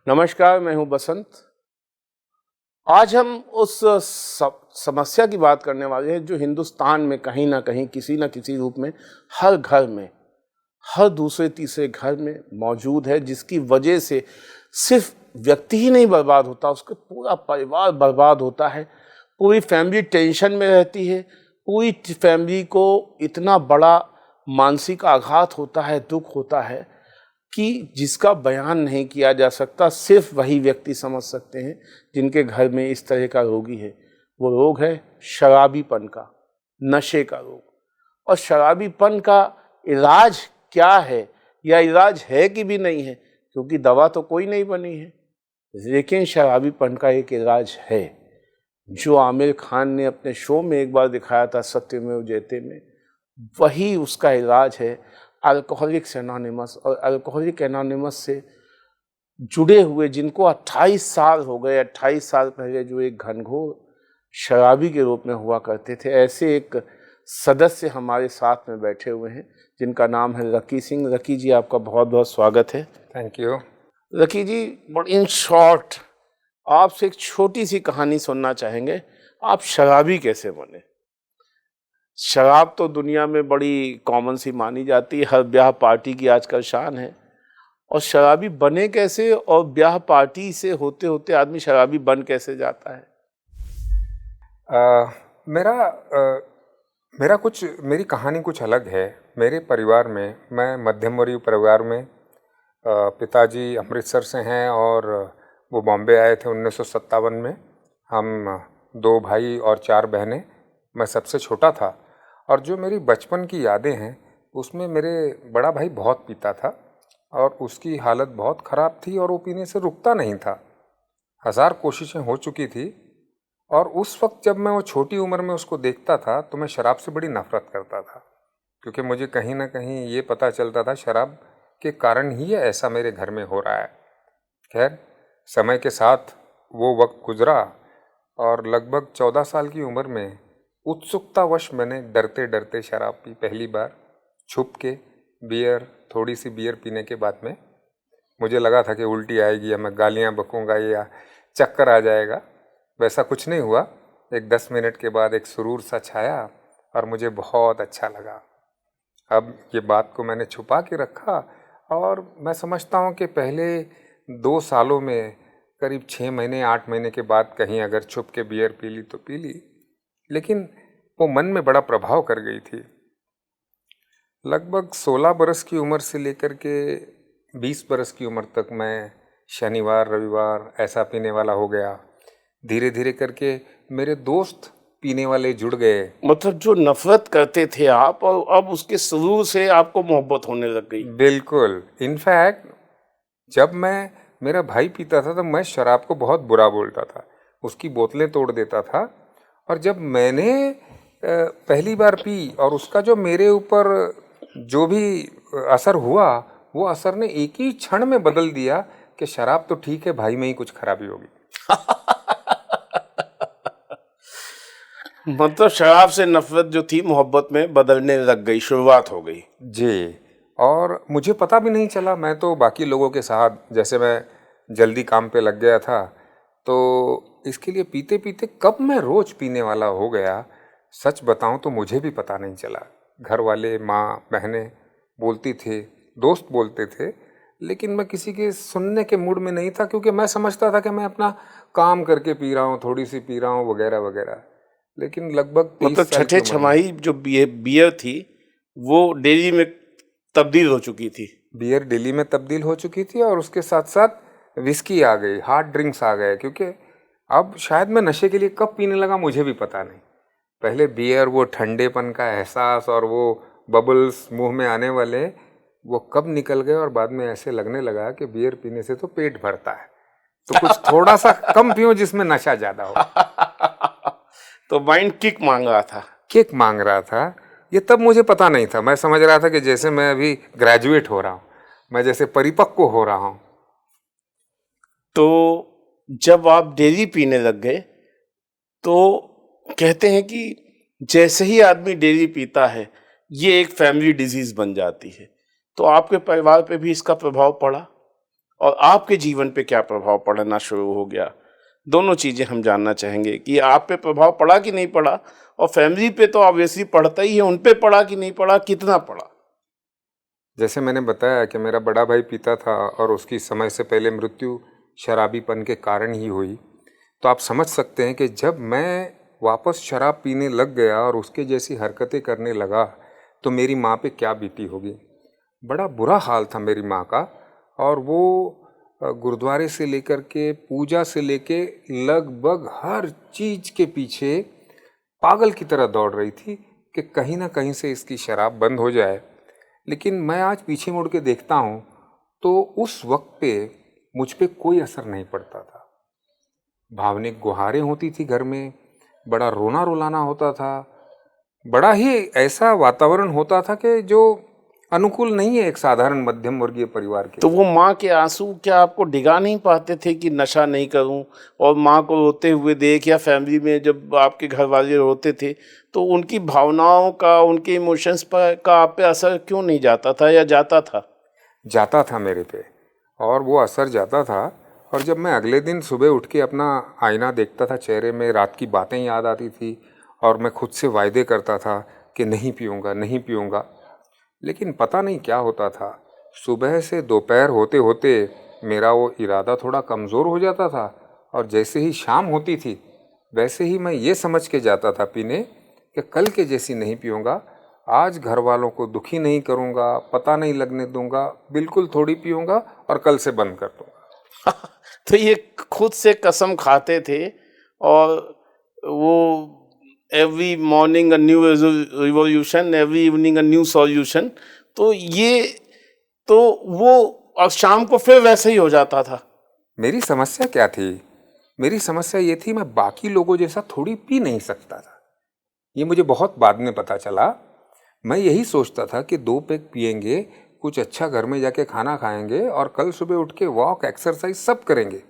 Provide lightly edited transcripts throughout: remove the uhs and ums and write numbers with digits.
नमस्कार, मैं हूं बसंत। आज हम उस समस्या की बात करने वाले हैं जो हिंदुस्तान में कहीं ना कहीं किसी न किसी रूप में हर घर में, हर दूसरे तीसरे घर में मौजूद है, जिसकी वजह से सिर्फ व्यक्ति ही नहीं बर्बाद होता, उसका पूरा परिवार बर्बाद होता है। पूरी फैमिली टेंशन में रहती है। पूरी फैमिली को इतना बड़ा मानसिक आघात होता है, दुख होता है कि जिसका बयान नहीं किया जा सकता। सिर्फ वही व्यक्ति समझ सकते हैं जिनके घर में इस तरह का रोगी है। वो रोग है शराबीपन का, नशे का रोग। और शराबीपन का इलाज क्या है, या इलाज है कि भी नहीं है, क्योंकि दवा तो कोई नहीं बनी है, लेकिन शराबीपन का एक इलाज है जो आमिर खान ने अपने शो में एक बार दिखाया था, सत्यमेव जयते में। वही उसका इलाज है अल्कोहलिक्स एनोनिमस। और अल्कोहलिक एनोनिमस से जुड़े हुए जिनको 28 साल हो गए, 28 साल पहले जो एक घनघोर शराबी के रूप में हुआ करते थे, ऐसे एक सदस्य हमारे साथ में बैठे हुए हैं जिनका नाम है रकी सिंह। रकी जी, आपका बहुत बहुत स्वागत है। Thank you. Raki ji, but in short आपसे एक छोटी सी कहानी सुनना चाहेंगे। आप शराबी कैसे बने? शराब तो दुनिया में बड़ी कॉमन सी मानी जाती है, हर ब्याह पार्टी की आजकल शान है। और शराबी बने कैसे, और ब्याह पार्टी से होते होते आदमी शराबी बन कैसे जाता है? मेरी कहानी कुछ अलग है। मेरे परिवार में, मैं मध्यम वर्गीय परिवार में, पिताजी अमृतसर से हैं और वो बॉम्बे आए थे 1957 में। हम 2 भाई और 4 बहनें, मैं सबसे छोटा था। और जो मेरी बचपन की यादें हैं उसमें मेरे बड़ा भाई बहुत पीता था और उसकी हालत बहुत ख़राब थी और वो पीने से रुकता नहीं था। 1000 कोशिशें हो चुकी थी। और उस वक्त जब मैं वो छोटी उम्र में उसको देखता था तो मैं शराब से बड़ी नफ़रत करता था, क्योंकि मुझे कहीं ना कहीं ये पता चलता था शराब के कारण ही ये ऐसा मेरे घर में हो रहा है। खैर, समय के साथ वो वक्त गुजरा और लगभग 14 साल की उम्र में उत्सुकतावश मैंने डरते डरते शराब पी पहली बार, छुप के। थोड़ी सी बियर पीने के बाद में मुझे लगा था कि उल्टी आएगी या मैं गालियाँ बकूँगा या चक्कर आ जाएगा। वैसा कुछ नहीं हुआ। एक 10 मिनट के बाद एक सुरूर सा छाया और मुझे बहुत अच्छा लगा। अब ये बात को मैंने छुपा के रखा और मैं समझता हूँ कि पहले 2 सालों में करीब 6 महीने 8 महीने के बाद कहीं अगर छुप के बियर पी ली तो पी ली, लेकिन वो मन में बड़ा प्रभाव कर गई थी। लगभग 16 बरस की उम्र से लेकर के 20 बरस की उम्र तक मैं शनिवार रविवार ऐसा पीने वाला हो गया। धीरे धीरे करके मेरे दोस्त पीने वाले जुड़ गए। मतलब जो नफरत करते थे आप, और अब उसके शुरू से आपको मोहब्बत होने लग गई। बिल्कुल। इनफैक्ट जब मेरा भाई पीता था तो मैं शराब को बहुत बुरा बोलता था, उसकी बोतलें तोड़ देता था। और जब मैंने पहली बार पी और उसका जो मेरे ऊपर जो भी असर हुआ, वो असर ने एक ही क्षण में बदल दिया कि शराब तो ठीक है, भाई में ही कुछ खराबी होगी। मतलब शराब से नफरत जो थी मोहब्बत में बदलने लग गई, शुरुआत हो गई। जी। और मुझे पता भी नहीं चला। मैं तो बाकी लोगों के साथ, जैसे मैं जल्दी काम पे लग गया था, तो इसके लिए पीते पीते कब मैं रोज पीने वाला हो गया, सच बताऊं तो मुझे भी पता नहीं चला। घर वाले, माँ बहनें बोलती थे, दोस्त बोलते थे, लेकिन मैं किसी के सुनने के मूड में नहीं था, क्योंकि मैं समझता था कि मैं अपना काम करके पी रहा हूँ, थोड़ी सी पी रहा हूँ वगैरह वगैरह। लेकिन लगभग 30 मतलब साल की छठे उम्र में छमाही जो बियर थी वो डेली में तब्दील हो चुकी थी। बियर दिल्ली में तब्दील हो चुकी थी और उसके साथ साथ विस्की आ गई, हार्ड ड्रिंक्स आ गए। क्योंकि अब शायद मैं नशे के लिए कब पीने लगा मुझे भी पता नहीं। पहले बियर, वो ठंडेपन का एहसास और वो बबल्स मुंह में आने वाले, वो कब निकल गए और बाद में ऐसे लगने लगा कि बियर पीने से तो पेट भरता है, तो कुछ थोड़ा सा कम पियो जिसमें नशा ज़्यादा हो। तो माइंड किक मांग रहा था। किक मांग रहा था। ये तब मुझे पता नहीं था। मैं समझ रहा था कि जैसे मैं अभी ग्रेजुएट हो रहा हूँ, मैं जैसे परिपक्व हो रहा हूँ। तो जब आप डेली पीने लग गए, तो कहते हैं कि जैसे ही आदमी डेली पीता है ये एक फैमिली डिजीज बन जाती है। तो आपके परिवार पे भी इसका प्रभाव पड़ा और आपके जीवन पे क्या प्रभाव पड़ना शुरू हो गया? दोनों चीजें हम जानना चाहेंगे कि आप पे प्रभाव पड़ा कि नहीं पड़ा, और फैमिली पे तो ऑब्वियसली पड़ता ही है, उन पे पड़ा कि नहीं पड़ा, कितना पड़ा? जैसे मैंने बताया कि मेरा बड़ा भाई पीता था और उसकी समय से पहले मृत्यु शराबीपन के कारण ही हुई। तो आप समझ सकते हैं कि जब मैं वापस शराब पीने लग गया और उसके जैसी हरकतें करने लगा तो मेरी माँ पे क्या बीती होगी। बड़ा बुरा हाल था मेरी माँ का, और वो गुरुद्वारे से लेकर के पूजा से लेके लगभग हर चीज़ के पीछे पागल की तरह दौड़ रही थी कि कहीं ना कहीं से इसकी शराब बंद हो जाए। लेकिन मैं आज पीछे मुड़ के देखता हूँ तो उस वक्त पे मुझ पे कोई असर नहीं पड़ता था। भावनिक गुहारें होती थी घर में, बड़ा रोना रुलाना होता था, बड़ा ही ऐसा वातावरण होता था कि जो अनुकूल नहीं है एक साधारण मध्यम वर्गीय परिवार के तो लिए। वो माँ के आंसू क्या आपको डिगा नहीं पाते थे कि नशा नहीं करूं? और माँ को रोते हुए देख, या फैमिली में जब आपके घर वाले रोते थे तो उनकी भावनाओं का, उनके इमोशंस पर का आप पे असर क्यों नहीं जाता था, या जाता था? जाता था मेरे पे, और वो असर जाता था। और जब मैं अगले दिन सुबह उठ के अपना आईना देखता था, चेहरे में रात की बातें याद आती थी और मैं खुद से वायदे करता था कि नहीं पीऊँगा नहीं पीऊँगा। लेकिन पता नहीं क्या होता था, सुबह से दोपहर होते होते मेरा वो इरादा थोड़ा कमज़ोर हो जाता था, और जैसे ही शाम होती थी वैसे ही मैं ये समझ के जाता था पीने कि कल के जैसी नहीं पीऊँगा, आज घर वालों को दुखी नहीं करूँगा, पता नहीं लगने दूंगा, बिल्कुल थोड़ी पीऊँगा और कल से बंद कर दूँगा। तो ये खुद से कसम खाते थे, और वो every morning a new revolution, every evening a new solution. तो ये, तो वो, और शाम को फिर वैसे ही हो जाता था। मेरी समस्या क्या थी? मेरी समस्या ये थी, मैं बाकी लोगों जैसा थोड़ी पी नहीं सकता था। ये मुझे बहुत बाद में पता चला। मैं यही सोचता था कि 2 पैक पिएंगे, कुछ अच्छा घर में जाके खाना खाएंगे और कल सुबह उठ के वॉक एक्सरसाइज सब करेंगे।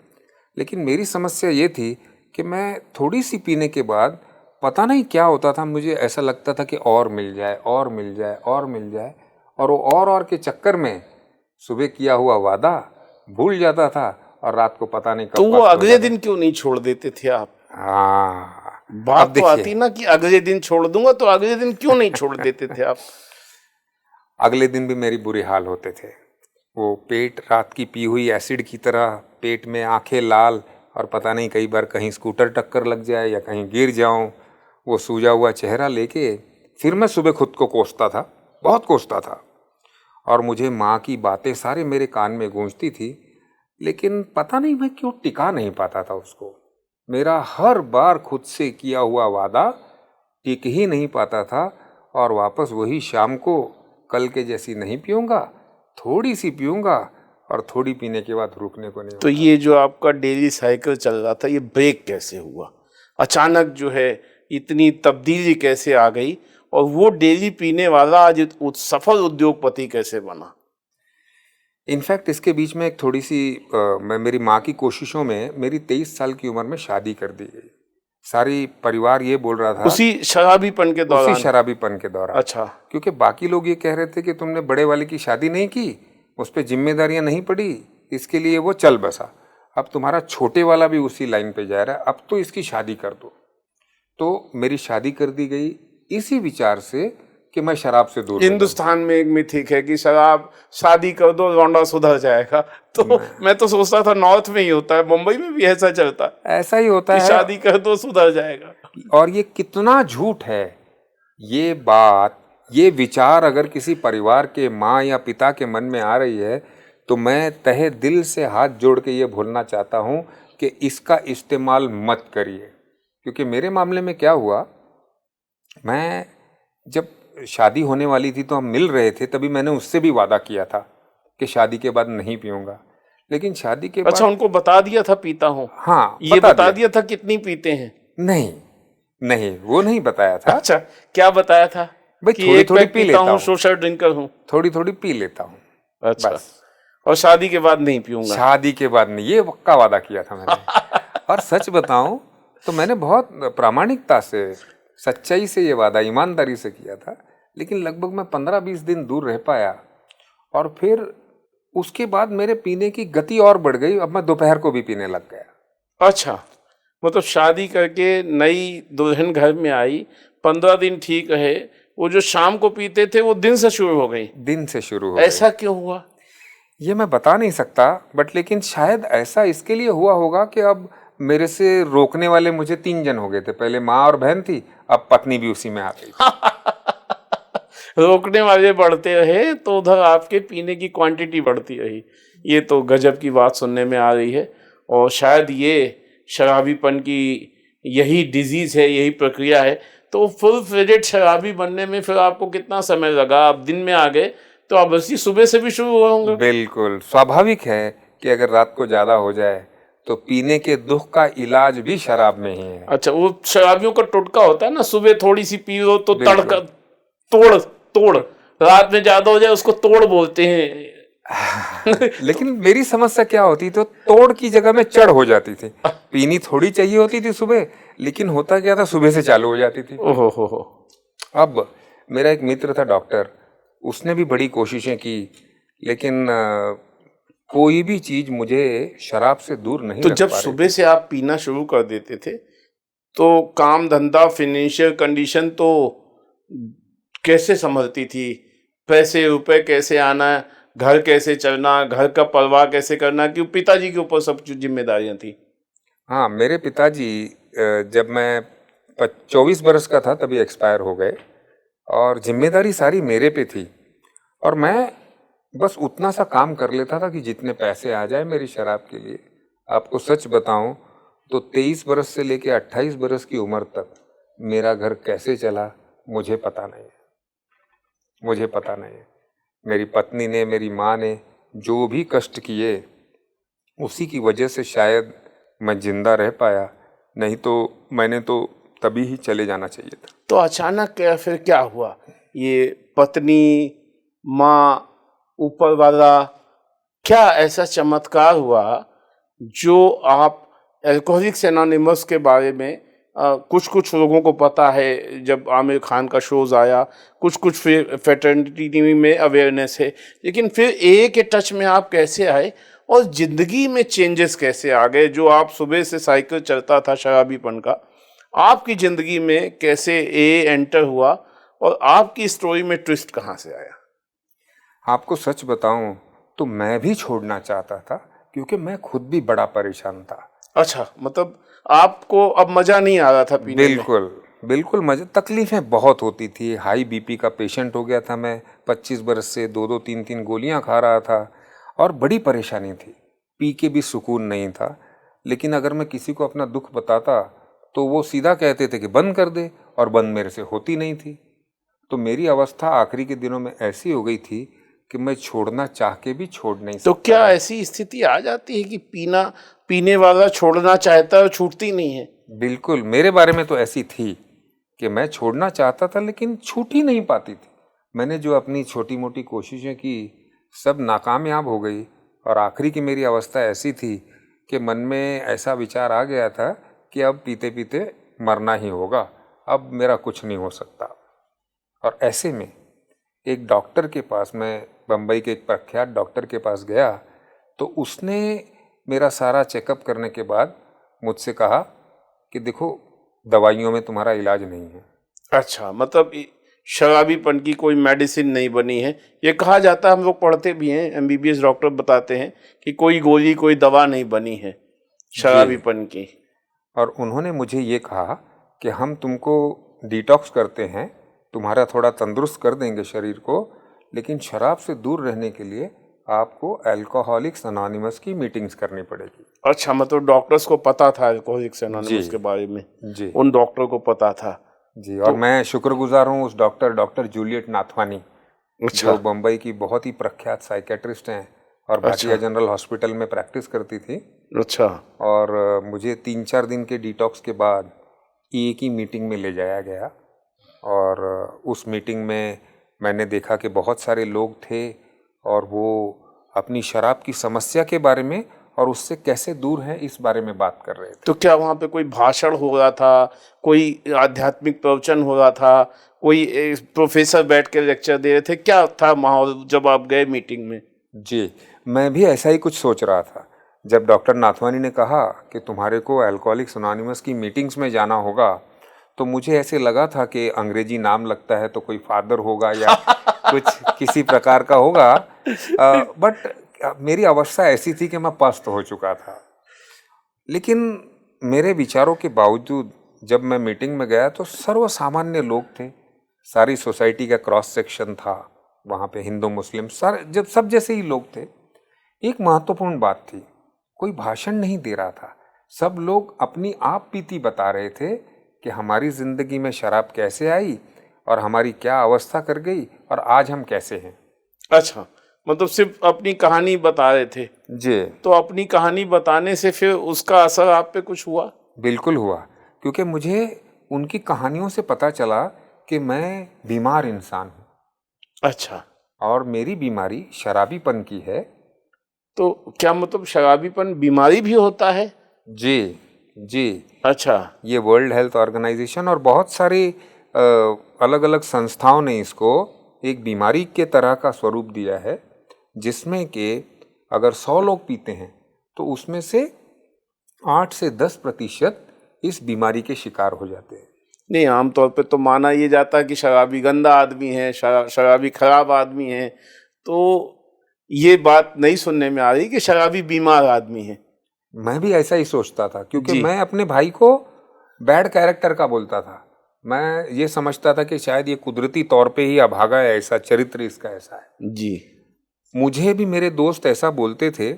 लेकिन मेरी समस्या ये थी कि मैं थोड़ी सी पीने के बाद पता नहीं क्या होता था, मुझे ऐसा लगता था कि और मिल जाए और मिल जाए और मिल जाए, और वो और के चक्कर में सुबह किया हुआ वादा भूल जाता था और रात को पता नहीं तो कब वो पस्त हो अगले जाता। दिन क्यों नहीं छोड़ देते थे आप? हाँ, अब बात तो आती देखिए, ना कि अगले दिन छोड़ दूंगा, तो अगले दिन क्यों नहीं छोड़ देते थे आप? अगले दिन भी मेरी बुरी हाल होते थे। वो पेट रात की पी हुई एसिड की तरह, पेट में आंखें लाल, और पता नहीं कई बार कहीं स्कूटर टक्कर लग जाए या कहीं गिर जाऊं। वो सूजा हुआ चेहरा लेके फिर मैं सुबह खुद को कोसता था, बहुत कोसता था। और मुझे माँ की बातें सारे मेरे कान में गूंजती थी, लेकिन पता नहीं मैं क्यों टिका नहीं पाता था उसको। मेरा हर बार खुद से किया हुआ वादा टिक ही नहीं पाता था, और वापस वही शाम को कल के जैसी नहीं पीऊँगा, थोड़ी सी पीऊँगा, और थोड़ी पीने के बाद रुकने को नहीं तो होता। ये जो आपका डेली साइकिल चल रहा था, ये ब्रेक कैसे हुआ? अचानक जो है इतनी तब्दीली कैसे आ गई, और वो डेली पीने वाला आज सफल उद्योगपति कैसे बना? इनफैक्ट इसके बीच में एक थोड़ी सी मैं मेरी माँ की कोशिशों में मेरी 23 साल की उम्र में शादी कर दी गई। सारी परिवार ये बोल रहा था, उसी शराबीपन के उसी दौरान? शराबीपन के दौरान। अच्छा। क्योंकि बाकी लोग ये कह रहे थे कि तुमने बड़े वाले की शादी नहीं की, उस पर जिम्मेदारियां नहीं पड़ी, इसके लिए वो चल बसा। अब तुम्हारा छोटे वाला भी उसी लाइन पे जा रहा है, अब तो इसकी शादी कर दो। तो मेरी शादी कर दी गई इसी विचार से कि मैं शराब से दूर रहूं। हिंदुस्तान में एक मिथिक है कि शराब, शादी कर दो लौंडा सुधर जाएगा। तो मैं तो सोचता था नॉर्थ में ही होता है, मुंबई में भी ऐसा चलता है ऐसा ही होता कि है। शादी कर दो सुधर जाएगा। और ये कितना झूठ है ये बात, ये विचार अगर किसी परिवार के माँ या पिता के मन में आ रही है तो मैं तहे दिल से हाथ जोड़ के ये बोलना चाहता हूँ कि इसका इस्तेमाल मत करिए। क्योंकि मेरे मामले में क्या हुआ, मैं जब शादी होने वाली थी तो हम मिल रहे थे, तभी मैंने उससे भी वादा किया था कि शादी के बाद नहीं पीऊँगा। लेकिन शादी के अच्छा, बाद, उनको बता दिया था पीता हूँ? हाँ, ये बता दिया था कितनी पीते हैं? नहीं नहीं, वो नहीं बताया था। अच्छा, क्या बताया था? भाई कि थोड़ी एक थोड़ी पैक पी पीता लेता हूँ, हूँ, सोशल ड्रिंकर हूँ। थोड़ी थोड़ी पी लेता हूँ, अच्छा, बस। और शादी के बाद नहीं पीऊंगा? शादी के बाद नहीं, ये पक्का वादा किया था मैंने। और सच बताऊं तो मैंने बहुत प्रामाणिकता से, सच्चाई से ये वादा ईमानदारी से किया था। लेकिन लगभग मैं 15-20 दिन दूर रह पाया, और फिर उसके बाद मेरे पीने की गति और बढ़ गई, अब मैं दोपहर को भी पीने लग गया। अच्छा, मतलब शादी करके नई दुल्हन घर में आई, 15 दिन ठीक रहे, वो जो शाम को पीते थे वो दिन से शुरू हो गई। दिन से शुरू हो गई। ऐसा क्यों हुआ? ये मैं बता नहीं सकता, बट लेकिन शायद ऐसा इसके लिए हुआ होगा कि अब मेरे से रोकने वाले मुझे 3 जन हो गए थे। पहले माँ और बहन थी, अब पत्नी भी उसी में आ गई। रोकने वाले बढ़ते रहे तो उधर आपके पीने की क्वांटिटी बढ़ती रही। ये तो गजब की बात सुनने में आ रही है। और शायद ये शराबीपन की यही डिजीज है, यही प्रक्रिया है। तो फुल फ्लेजेड शराबी बनने में फिर आपको कितना समय लगा? आप दिन में आ गए तो आप बस सुबह से भी शुरू हुए होंगे। बिल्कुल स्वाभाविक है कि अगर रात को ज्यादा हो जाए तो पीने के दुख का इलाज भी शराब में ही है। अच्छा, वो शराबियों का टोटका होता है ना, सुबह थोड़ी सी पी लो तो बिल्कुल। तड़का तोड़ तोड़, रात में ज्यादा हो जाए उसको तोड़ बोलते हैं। लेकिन मेरी समस्या क्या होती तो तोड़ की जगह में चढ़ हो जाती थी। पीनी थोड़ी चाहिए होती थी सुबह, लेकिन होता क्या था, सुबह से चालू हो जाती थी। ओहो हो। अब मेरा एक मित्र था डॉक्टर, उसने भी बड़ी कोशिशें की, लेकिन कोई भी चीज मुझे शराब से दूर नहीं तो रख जब पा रही सुबह से आप पीना शुरू कर देते थे तो काम धंधा, फाइनेंशियल कंडीशन तो कैसे संभलती थी? पैसे रुपए कैसे आना, घर कैसे चलना, घर का परवाह कैसे करना, क्यों पिताजी के ऊपर सब जिम्मेदारियां थी? हाँ, मेरे पिताजी जब मैं 24 बरस का था तभी एक्सपायर हो गए, और जिम्मेदारी सारी मेरे पे थी। और मैं बस उतना सा काम कर लेता था कि जितने पैसे आ जाए मेरी शराब के लिए। आपको सच बताऊं तो 23 बरस से लेके 28 बरस की उम्र तक मेरा घर कैसे चला मुझे पता नहीं है, मुझे पता नहीं है। मेरी पत्नी ने, मेरी माँ ने जो भी कष्ट किए, उसी की वजह से शायद मैं जिंदा रह पाया, नहीं तो मैंने तो तभी ही चले जाना चाहिए था। तो अचानक फिर क्या हुआ? ये पत्नी, माँ, ऊपर वाला, क्या ऐसा चमत्कार हुआ जो आप अल्कोहलिक्स एनोनिमस के बारे में कुछ कुछ लोगों को पता है, जब आमिर खान का शोज आया, कुछ कुछ फ्रेटर्निटी में अवेयरनेस है, लेकिन फिर ए के टच में आप कैसे आए और जिंदगी में चेंजेस कैसे आ गए? जो आप सुबह से साइकिल चलता था शराबीपन का, आपकी जिंदगी में कैसे ए एंटर हुआ और आपकी स्टोरी में ट्विस्ट कहाँ से आया? आपको सच बताऊं तो मैं भी छोड़ना चाहता था, क्योंकि मैं खुद भी बड़ा परेशान था। अच्छा, मतलब आपको अब मजा नहीं आ रहा था पीने में? बिल्कुल बिल्कुल, मजे, तकलीफें बहुत होती थी। हाई बीपी का पेशेंट हो गया था मैं 25 बरस से, 2-2 3-3 गोलियां खा रहा था और बड़ी परेशानी थी। पी के भी सुकून नहीं था। लेकिन अगर मैं किसी को अपना दुख बताता तो वो सीधा कहते थे कि बंद कर दे, और बंद मेरे से होती नहीं थी। तो मेरी अवस्था आखिरी के दिनों में ऐसी हो गई थी कि मैं छोड़ना चाह के भी छोड़ नहीं सकता। तो क्या ऐसी स्थिति आ जाती है कि पीने वाला छोड़ना चाहता है और छूटती नहीं है? बिल्कुल, मेरे बारे में तो ऐसी थी कि मैं छोड़ना चाहता था लेकिन छूट ही नहीं पाती थी। मैंने जो अपनी छोटी मोटी कोशिशें की, सब नाकामयाब हो गई, और आखिरी की मेरी अवस्था ऐसी थी कि मन में ऐसा विचार आ गया था कि अब पीते पीते मरना ही होगा, अब मेरा कुछ नहीं हो सकता। और ऐसे में एक डॉक्टर के पास, मैं बम्बई के एक प्रख्यात डॉक्टर के पास गया, तो उसने मेरा सारा चेकअप करने के बाद मुझसे कहा कि देखो, दवाइयों में तुम्हारा इलाज नहीं है। अच्छा, मतलब शराबीपन की कोई मेडिसिन नहीं बनी है। ये कहा जाता है, हम लोग पढ़ते भी हैं, एमबीबीएस डॉक्टर बताते हैं कि कोई गोली, कोई दवा नहीं बनी है शराबीपन की। और उन्होंने मुझे ये कहा कि हम तुमको डिटॉक्स करते हैं, तुम्हारा थोड़ा तंदुरुस्त कर देंगे शरीर को, लेकिन शराब से दूर रहने के लिए आपको अल्कोहलिक्स एनोनिमस की मीटिंग्स करनी पड़ेगी। अच्छा, मतलब डॉक्टर्स को पता था अल्कोहलिक्स एनोनिमस के बारे में? जी, उन डॉक्टर को पता था जी। और मैं शुक्रगुजार हूँ उस डॉक्टर जूलियट नाथवानी, अच्छा, जो बम्बई की बहुत ही प्रख्यात साइकेट्रिस्ट हैं और भाटिया जनरल हॉस्पिटल में प्रैक्टिस करती थी। अच्छा, और मुझे 3-4 दिन के डिटॉक्स के बाद ई की मीटिंग में ले जाया गया, और उस मीटिंग में मैंने देखा कि बहुत सारे लोग थे और वो अपनी शराब की समस्या के बारे में और उससे कैसे दूर हैं इस बारे में बात कर रहे थे। तो क्या वहाँ पे कोई भाषण हो रहा था, कोई आध्यात्मिक प्रवचन हो रहा था, कोई प्रोफेसर बैठ के लेक्चर दे रहे थे? क्या था माहौल जब आप गए मीटिंग में? जी, मैं भी ऐसा ही कुछ सोच रहा था। जब डॉक्टर नाथवानी ने कहा कि तुम्हारे को अल्कोहलिक्स अनोनिमस की मीटिंग्स में जाना होगा, तो मुझे ऐसे लगा था कि अंग्रेजी नाम लगता है तो कोई फादर होगा या कुछ किसी प्रकार का होगा। बट मेरी अवस्था ऐसी थी कि मैं पस्त हो चुका था। लेकिन मेरे विचारों के बावजूद जब मैं मीटिंग में गया तो सर्वसामान्य लोग थे, सारी सोसाइटी का क्रॉस सेक्शन था वहाँ पे, हिंदू मुस्लिम सारे जब सब जैसे ही लोग थे। एक महत्वपूर्ण बात थी, कोई भाषण नहीं दे रहा था, सब लोग अपनी आप बीती बता रहे थे कि हमारी जिंदगी में शराब कैसे आई और हमारी क्या अवस्था कर गई और आज हम कैसे हैं। अच्छा, मतलब सिर्फ अपनी कहानी बता रहे थे जी, तो अपनी कहानी बताने से फिर उसका असर आप पे कुछ हुआ? बिल्कुल हुआ, क्योंकि मुझे उनकी कहानियों से पता चला कि मैं बीमार इंसान हूँ। अच्छा, और मेरी बीमारी शराबीपन की है। तो क्या मतलब शराबीपन बीमारी भी होता है? जी जी, अच्छा, ये वर्ल्ड हेल्थ ऑर्गेनाइजेशन और बहुत सारी अलग अलग संस्थाओं ने इसको एक बीमारी के तरह का स्वरूप दिया है, जिसमें कि अगर 100 लोग पीते हैं तो उसमें से 8 से 10% इस बीमारी के शिकार हो जाते हैं। नहीं, आमतौर पे तो माना ये जाता है कि शराबी गंदा आदमी है, शराबी खराब आदमी है, तो ये बात नहीं सुनने में आ रही कि शराबी बीमार आदमी है। मैं भी ऐसा ही सोचता था, क्योंकि जी। मैं अपने भाई को बैड कैरेक्टर का बोलता था। मैं ये समझता था कि शायद ये कुदरती तौर पे ही अभागा है, ऐसा चरित्र इसका ऐसा है। जी। मुझे भी मेरे दोस्त ऐसा बोलते थे,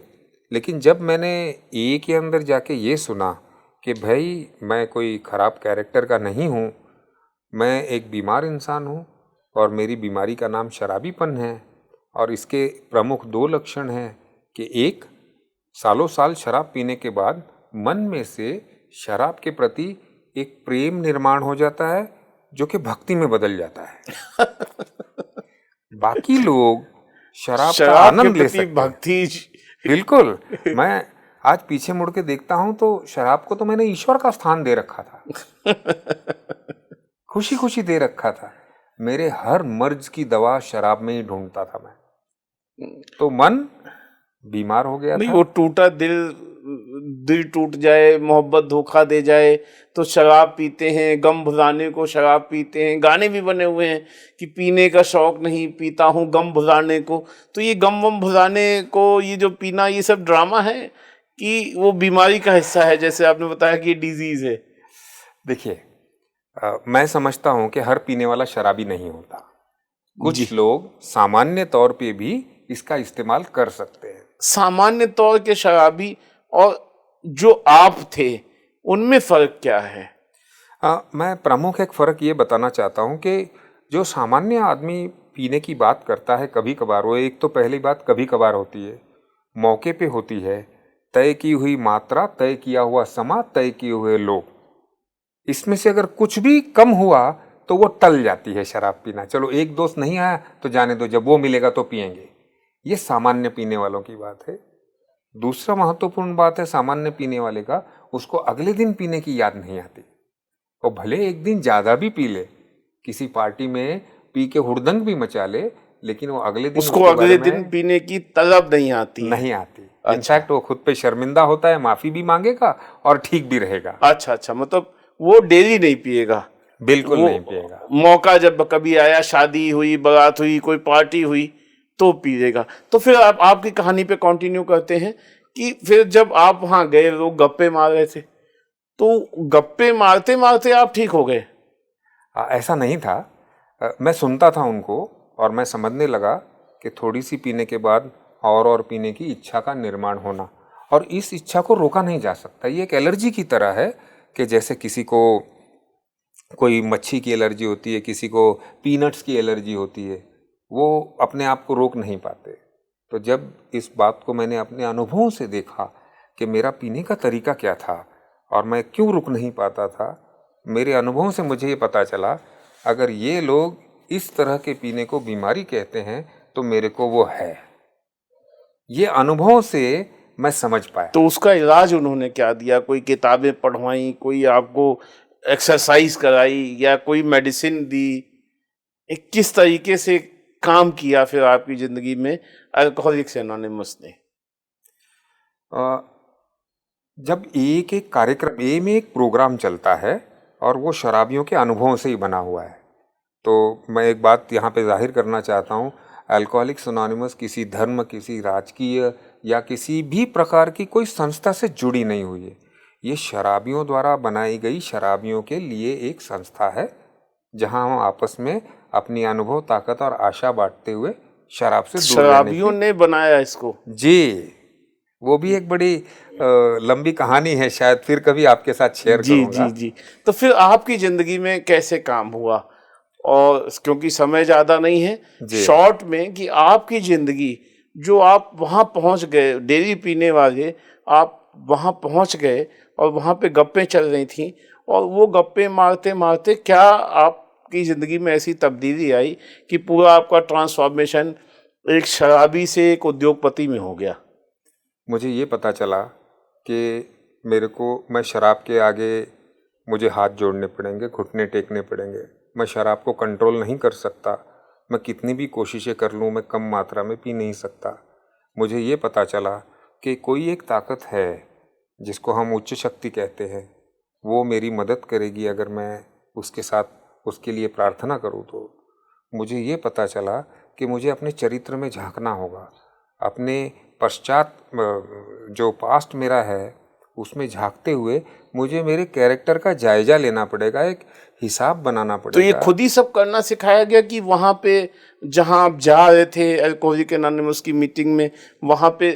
लेकिन जब मैंने ए के अंदर जाके ये सुना कि भाई मैं कोई खराब कैरेक्टर का नहीं हूँ, मैं एक बीमार इंसान हूँ और मेरी बीमारी का नाम शराबीपन है और इसके प्रमुख 2 लक्षण हैं कि एक, सालों साल शराब पीने के बाद मन में से शराब के प्रति एक प्रेम निर्माण हो जाता है जो कि भक्ति में बदल जाता है। बाकी लोग शराब का शराब के आनंद ले प्रति सकते हैं। भक्ति। बिल्कुल, मैं आज पीछे मुड़ के देखता हूं तो शराब को तो मैंने ईश्वर का स्थान दे रखा था, खुशी खुशी दे रखा था। मेरे हर मर्ज की दवा शराब में ही ढूंढता था मैं, तो मन बीमार हो गया नहीं, था। वो टूटा दिल टूट जाए, मोहब्बत धोखा दे जाए तो शराब पीते हैं, गम भुलाने को शराब पीते हैं। गाने भी बने हुए हैं कि पीने का शौक नहीं, पीता हूँ गम भुलाने को। तो ये गम वम भुलाने को ये जो पीना, ये सब ड्रामा है कि वो बीमारी का हिस्सा है, जैसे आपने बताया कि ये डिजीज है? देखिए, मैं समझता हूं कि हर पीने वाला शराबी नहीं होता। जी। कुछ लोग सामान्य तौर पे भी इसका इस्तेमाल कर सकते हैं। सामान्य तौर के शराबी और जो आप थे, उनमें फर्क क्या है? मैं प्रमुख एक फ़र्क ये बताना चाहता हूँ कि जो सामान्य आदमी पीने की बात करता है कभी कभार, वो एक तो पहली बात कभी कभार होती है, मौके पे होती है, तय की हुई मात्रा, तय किया हुआ समा, तय किए हुए लोग। इसमें से अगर कुछ भी कम हुआ तो वो टल जाती है शराब पीना। चलो एक दोस्त नहीं आया तो जाने दो, जब वो मिलेगा तो पिएंगे। ये सामान्य पीने वालों की बात है। दूसरा महत्वपूर्ण बात है सामान्य पीने वाले का, उसको अगले दिन पीने की याद नहीं आती। और भले एक दिन ज़्यादा भी पी ले, किसी पार्टी में पी के हुड़दंग भी मचा ले, लेकिन वो अगले दिन उसको उसके अगले बारे दिन में पीने की तलब नहीं आती है। नहीं आती। इनफैक्ट वो खुद पे शर्मिंदा होता है, माफ़ी भी मांगेगा और ठीक भी रहेगा। अच्छा अच्छा, मतलब वो डेली नहीं पिएगा, बिल्कुल वो नहीं पिएगा। मौका जब कभी आया, शादी हुई, बारात हुई, कोई पार्टी हुई तो पिएगा। तो फिर आप आपकी कहानी पे कंटिन्यू करते हैं कि फिर जब आप वहाँ गए, लोग गप्पे मार रहे थे, तो गप्पे मारते मारते आप ठीक हो गए? ऐसा नहीं था। मैं सुनता था उनको और मैं समझने लगा कि थोड़ी सी पीने के बाद और पीने की इच्छा का निर्माण होना, और इस इच्छा को रोका नहीं जा सकता। ये एक एलर्जी की तरह है कि जैसे किसी को कोई मच्छी की एलर्जी होती है, किसी को पीनट्स की एलर्जी होती है, वो अपने आप को रोक नहीं पाते। तो जब इस बात को मैंने अपने अनुभवों से देखा कि मेरा पीने का तरीका क्या था और मैं क्यों रुक नहीं पाता था, मेरे अनुभवों से मुझे ये पता चला, अगर ये लोग इस तरह के पीने को बीमारी कहते हैं तो मेरे को वो है। ये अनुभवों से मैं समझ पाया। तो उसका इलाज उन्होंने क्या दिया? कोई किताबें पढ़वाई, कोई आपको एक्सरसाइज कराई या कोई मेडिसिन दी? किस तरीके से काम किया फिर आपकी जिंदगी में अल्कोहलिक्स एनोनिमस ने? जब एक एक कार्यक्रम ए में एक प्रोग्राम चलता है और वो शराबियों के अनुभवों से ही बना हुआ है, तो मैं एक बात यहाँ पे जाहिर करना चाहता हूँ, अल्कोहलिक्स एनोनिमस किसी धर्म, किसी राजकीय या किसी भी प्रकार की कोई संस्था से जुड़ी नहीं हुई है। ये शराबियों द्वारा बनाई गई शराबियों के लिए एक संस्था है, जहाँ हम आपस में अपनी अनुभव, ताकत और आशा बांटते हुए शराब से दूर रहने शराबियों ने बनाया इसको? जी, वो भी एक बड़ी लंबी कहानी है, शायद फिर कभी आपके साथ शेयर करूंगा। जी। तो फिर आपकी जिंदगी में कैसे काम हुआ? और क्योंकि समय ज्यादा नहीं है, शॉर्ट में, कि आपकी जिंदगी, जो आप वहां पहुंच गए, डेली पीने वाले आप वहां पहुंच गए और वहां पे गप्पे चल रही थी, और वो गप्पे मारते मारते क्या आपकी जिंदगी में ऐसी तब्दीली आई कि पूरा आपका ट्रांसफॉर्मेशन एक शराबी से एक उद्योगपति में हो गया? मुझे ये पता चला कि मैं शराब के आगे मुझे हाथ जोड़ने पड़ेंगे, घुटने टेकने पड़ेंगे। मैं शराब को कंट्रोल नहीं कर सकता। मैं कितनी भी कोशिशें कर लूँ, मैं कम मात्रा में पी नहीं सकता। मुझे ये पता चला कि कोई एक ताकत है जिसको हम उच्च शक्ति कहते हैं, वो मेरी मदद करेगी अगर मैं उसके साथ उसके लिए प्रार्थना करूँ। तो मुझे ये पता चला कि मुझे अपने चरित्र में झांकना होगा, अपने पश्चात जो पास्ट मेरा है उसमें झांकते हुए मुझे मेरे कैरेक्टर का जायजा लेना पड़ेगा, एक हिसाब बनाना पड़ेगा। तो ये खुद ही सब करना सिखाया गया कि वहां पे जहां आप जा रहे थे अल्कोहलिक एनोनिमस की मीटिंग में, वहां पे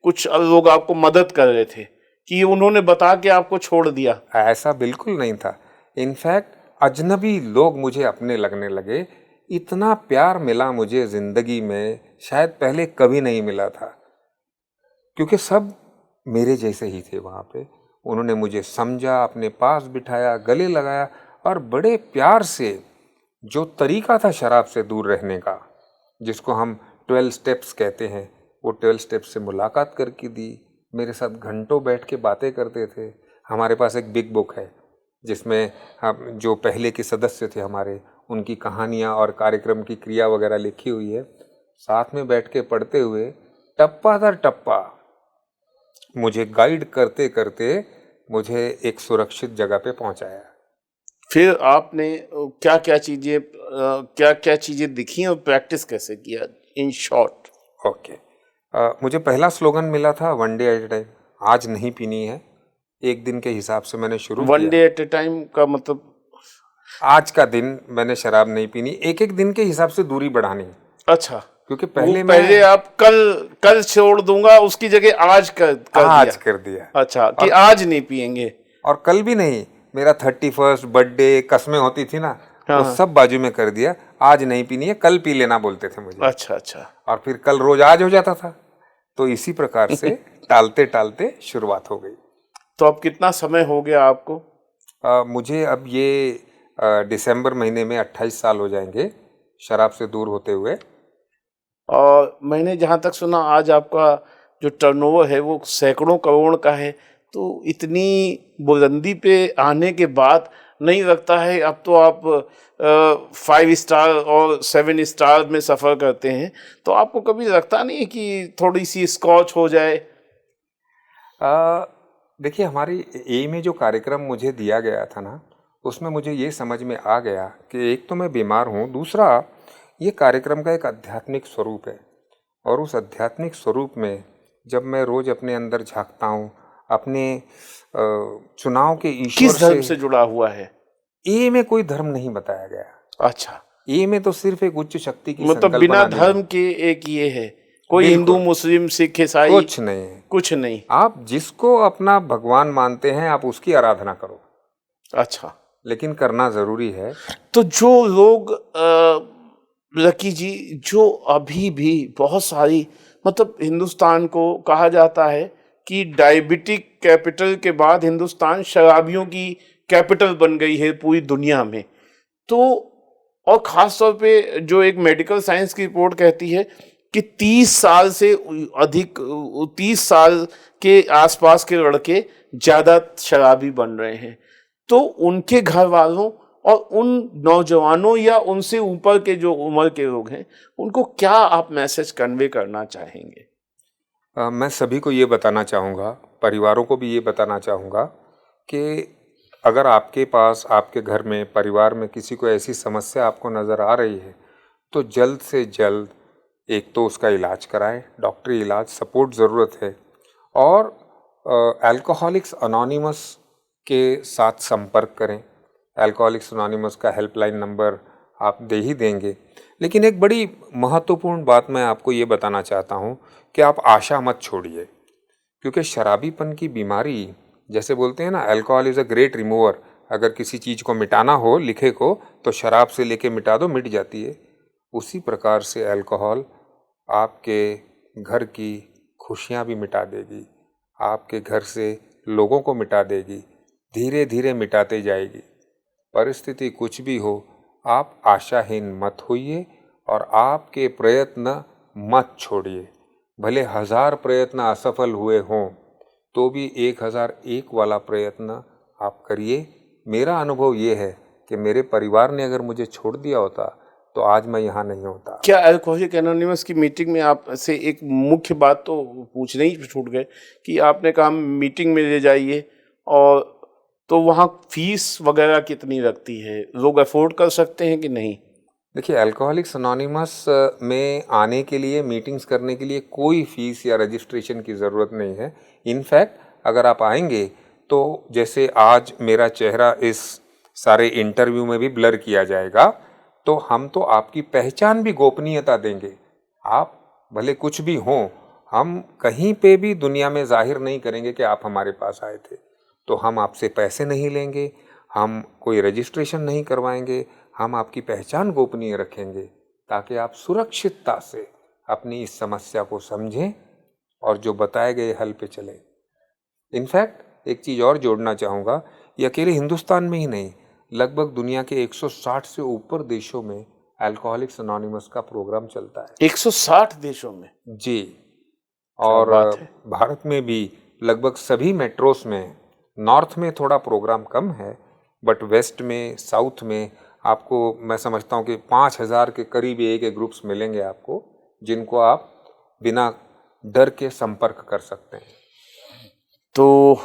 कुछ लोग आपको मदद कर रहे थे कि उन्होंने बता के आपको छोड़ दिया? ऐसा बिल्कुल नहीं था। इनफैक्ट अजनबी लोग मुझे अपने लगने लगे। इतना प्यार मिला मुझे जिंदगी में, शायद पहले कभी नहीं मिला था, क्योंकि सब मेरे जैसे ही थे वहाँ पे। उन्होंने मुझे समझा, अपने पास बिठाया, गले लगाया और बड़े प्यार से जो तरीका था शराब से दूर रहने का, जिसको हम 12 स्टेप्स कहते हैं, वो 12 स्टेप्स से मुलाकात करके दी। मेरे साथ घंटों बैठ के बातें करते थे। हमारे पास एक बिग बुक है जिसमें हम जो पहले के सदस्य थे हमारे, उनकी कहानियाँ और कार्यक्रम की क्रिया वगैरह लिखी हुई है। साथ में बैठ के पढ़ते हुए टप्पा दर टप्पा मुझे गाइड करते करते मुझे एक सुरक्षित जगह पे पहुंचाया। फिर आपने क्या क्या चीजें दिखी और प्रैक्टिस कैसे किया, इन शॉर्ट? ओके, मुझे पहला स्लोगन मिला था, one day at A time. आज नहीं पीनी है, एक दिन के हिसाब से मैंने शुरू किया। One day at A time का मतलब? आज का दिन मैंने शराब नहीं पीनी, एक एक दिन के हिसाब से दूरी बढ़ानी। अच्छा, क्योंकि पहले आप कल छोड़ दूंगा, उसकी जगह आज कर दिया। अच्छा, कि आज नहीं पिएंगे। और कल भी नहीं, मेरा 31 बर्थडे कस्में होती थी ना, तो सब बाजू में कर दिया। आज नहीं पीनी है, कल पी लेना बोलते थे मुझे। अच्छा। और फिर कल रोज आज हो जाता था। तो इसी प्रकार से टालते टालते शुरुआत हो गई। तो अब कितना समय हो गया आपको? मुझे अब ये दिसंबर महीने में 28 साल हो जाएंगे शराब से दूर होते हुए। और मैंने जहाँ तक सुना, आज आपका जो टर्नओवर है वो सैकड़ों करोड़ का है। तो इतनी बुलंदी पे आने के बाद नहीं लगता है, अब तो आप 5 स्टार और 7 स्टार में सफ़र करते हैं, तो आपको कभी लगता नहीं कि थोड़ी सी स्कॉच हो जाए? देखिए, हमारी ए में जो कार्यक्रम मुझे दिया गया था ना, उसमें मुझे ये समझ में आ गया कि एक तो मैं बीमार हूँ, दूसरा ये कार्यक्रम का एक आध्यात्मिक स्वरूप है। और उस आध्यात्मिक स्वरूप में जब मैं रोज अपने अंदर झांकता हूँ, अपने चुनाव के ईश्वर किस धर्म से जुड़ा हुआ है? ए में कोई धर्म नहीं बताया गया। अच्छा, ए में तो सिर्फ एक उच्च शक्ति की मतलब बिना धर्म के एक ये है, कोई हिंदू, मुस्लिम, सिख, ईसाई कुछ नहीं। आप जिसको अपना भगवान मानते हैं, आप उसकी आराधना करो। अच्छा, लेकिन करना जरूरी है। तो जो लोग लकी जी, जो अभी भी बहुत सारी, मतलब हिंदुस्तान को कहा जाता है कि डायबिटिक कैपिटल के बाद हिंदुस्तान शराबियों की कैपिटल बन गई है पूरी दुनिया में। तो और खास तौर पे जो एक मेडिकल साइंस की रिपोर्ट कहती है कि 30 साल से अधिक, 30 साल के आसपास के लड़के ज्यादा शराबी बन रहे हैं। तो उनके घर वालों और उन नौजवानों या उनसे ऊपर के जो उम्र के लोग हैं उनको क्या आप मैसेज कन्वे करना चाहेंगे? मैं सभी को ये बताना चाहूँगा, परिवारों को भी ये बताना चाहूँगा कि अगर आपके पास, आपके घर में, परिवार में किसी को ऐसी समस्या आपको नज़र आ रही है, तो जल्द से जल्द एक तो उसका इलाज कराएं, डॉक्टरी इलाज, सपोर्ट ज़रूरत है। और अल्कोहलिक्स अनोनिमस के साथ संपर्क करें। अल्कोहलिक्स अनोनिमस का हेल्पलाइन नंबर आप दे ही देंगे। लेकिन एक बड़ी महत्वपूर्ण बात मैं आपको ये बताना चाहता हूँ कि आप आशा मत छोड़िए, क्योंकि शराबीपन की बीमारी, जैसे बोलते हैं ना, alcohol is a great remover. अगर किसी चीज़ को मिटाना हो, लिखे को, तो शराब से लेके मिटा दो, मिट जाती है। उसी प्रकार से अल्कोहल आपके घर की खुशियाँ भी मिटा देगी, आपके घर से लोगों को मिटा देगी, धीरे धीरे मिटाते जाएगी। परिस्थिति कुछ भी हो, आप आशाहीन मत होइए और आपके प्रयत्न मत छोड़िए। भले 1000 प्रयत्न असफल हुए हों, तो भी 1001 वाला प्रयत्न आप करिए। मेरा अनुभव ये है कि मेरे परिवार ने अगर मुझे छोड़ दिया होता तो आज मैं यहाँ नहीं होता। क्या अल्कोहलिक एनोनिमस की मीटिंग में आपसे एक मुख्य बात तो पूछने ही छूट गए कि आपने कहा मीटिंग में ले जाइए, और तो वहाँ फीस वगैरह कितनी लगती है? लोग अफोर्ड कर सकते हैं कि नहीं? देखिए, अल्कोहलिक्स अनोनिमस में आने के लिए, मीटिंग्स करने के लिए कोई फीस या रजिस्ट्रेशन की ज़रूरत नहीं है। इनफैक्ट अगर आप आएंगे तो जैसे आज मेरा चेहरा इस सारे इंटरव्यू में भी ब्लर किया जाएगा, तो हम तो आपकी पहचान भी गोपनीयता देंगे। आप भले कुछ भी हों, हम कहीं पे भी दुनिया में जाहिर नहीं करेंगे कि आप हमारे पास आए थे। तो हम आपसे पैसे नहीं लेंगे, हम कोई रजिस्ट्रेशन नहीं करवाएंगे, हम आपकी पहचान गोपनीय रखेंगे ताकि आप सुरक्षितता से अपनी इस समस्या को समझें और जो बताए गए हल पे चलें। इनफैक्ट एक चीज़ और जोड़ना चाहूँगा, ये अकेले हिंदुस्तान में ही नहीं, लगभग दुनिया के 160 से ऊपर देशों में अल्कोहलिक्स अनोनिमस का प्रोग्राम चलता है। 160 देशों में? जी। क्या और बात है। भारत में भी लगभग सभी मेट्रोस में, नॉर्थ में थोड़ा प्रोग्राम कम है, बट वेस्ट में, साउथ में आपको मैं समझता हूँ कि 5000 के करीब एक ग्रुप्स मिलेंगे आपको, जिनको आप बिना डर के संपर्क कर सकते हैं। तो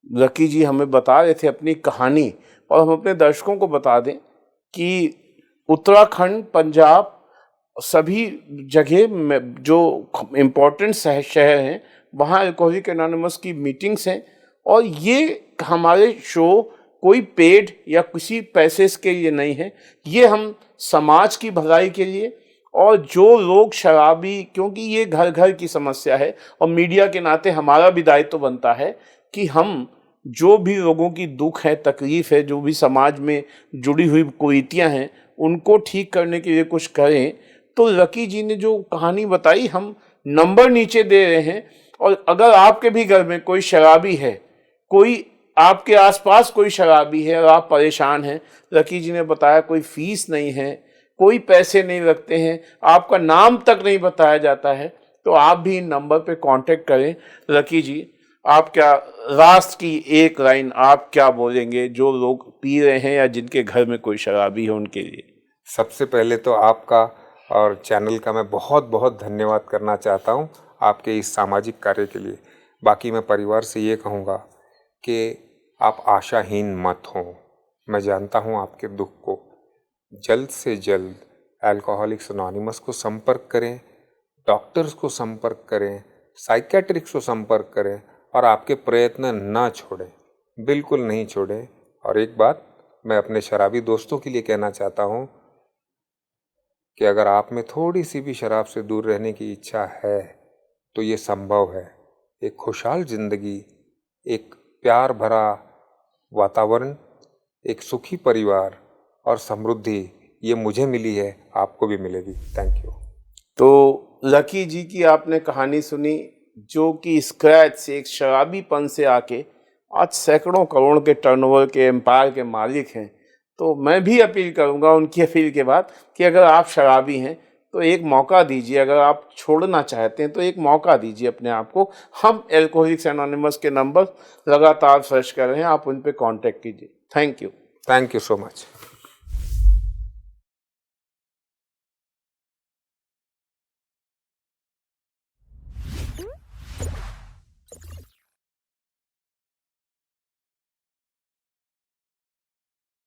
लकी जी हमें बता रहे थे अपनी कहानी, और हम अपने दर्शकों को बता दें कि उत्तराखंड, पंजाब, सभी जगह में जो इम्पोर्टेंट शहर हैं वहाँ अल्कोहलिक एनोनिमस की मीटिंग्स हैं। और ये हमारे शो कोई पेड या किसी पैसे के लिए नहीं है, ये हम समाज की भलाई के लिए, और जो लोग शराबी, क्योंकि ये घर घर की समस्या है और मीडिया के नाते हमारा भी दायित्व बनता है कि हम जो भी लोगों की दुख है, तकलीफ है, जो भी समाज में जुड़ी हुई कुरीतियां हैं, उनको ठीक करने के लिए कुछ करें। तो लकी जी ने जो कहानी बताई, हम नंबर नीचे दे रहे हैं, और अगर आपके भी घर में कोई शराबी है, कोई आपके आसपास कोई शराबी है और आप परेशान हैं, लकी जी ने बताया कोई फीस नहीं है, कोई पैसे नहीं लगते हैं, आपका नाम तक नहीं बताया जाता है, तो आप भी इन नंबर पे कांटेक्ट करें। लकी जी, आप क्या लास्ट की एक लाइन आप क्या बोलेंगे जो लोग पी रहे हैं या जिनके घर में कोई शराबी है उनके लिए? सबसे पहले तो आपका और चैनल का मैं बहुत बहुत धन्यवाद करना चाहता हूँ आपके इस सामाजिक कार्य के लिए। बाकी मैं परिवार से ये कहूँगा कि आप आशाहीन मत हों। मैं जानता हूँ आपके दुख को। जल्द से जल्द अल्कोहलिक्स अनोनिमस को संपर्क करें, डॉक्टर्स को संपर्क करें, साइकियाट्रिस्ट को संपर्क करें, और आपके प्रयत्न ना छोड़ें, बिल्कुल नहीं छोड़ें। और एक बात मैं अपने शराबी दोस्तों के लिए कहना चाहता हूँ कि अगर आप में थोड़ी सी भी शराब से दूर रहने की इच्छा है तो ये संभव है। एक खुशहाल जिंदगी, एक प्यार भरा वातावरण, एक सुखी परिवार और समृद्धि, ये मुझे मिली है, आपको भी मिलेगी। Thank you. तो लकी जी की आपने कहानी सुनी, जो कि स्क्रैच से, एक शराबीपन से आके आज सैकड़ों करोड़ के टर्नओवर के एम्पायर के मालिक हैं। तो मैं भी अपील करूंगा उनकी अपील के बाद कि अगर आप शराबी हैं तो एक मौका दीजिए, अगर आप छोड़ना चाहते हैं तो एक मौका दीजिए अपने आप को। हम अल्कोहलिक्स एनोनिमस के नंबर लगातार सर्च कर रहे हैं, आप उन पर कॉन्टेक्ट कीजिए। Thank you. Thank you so much.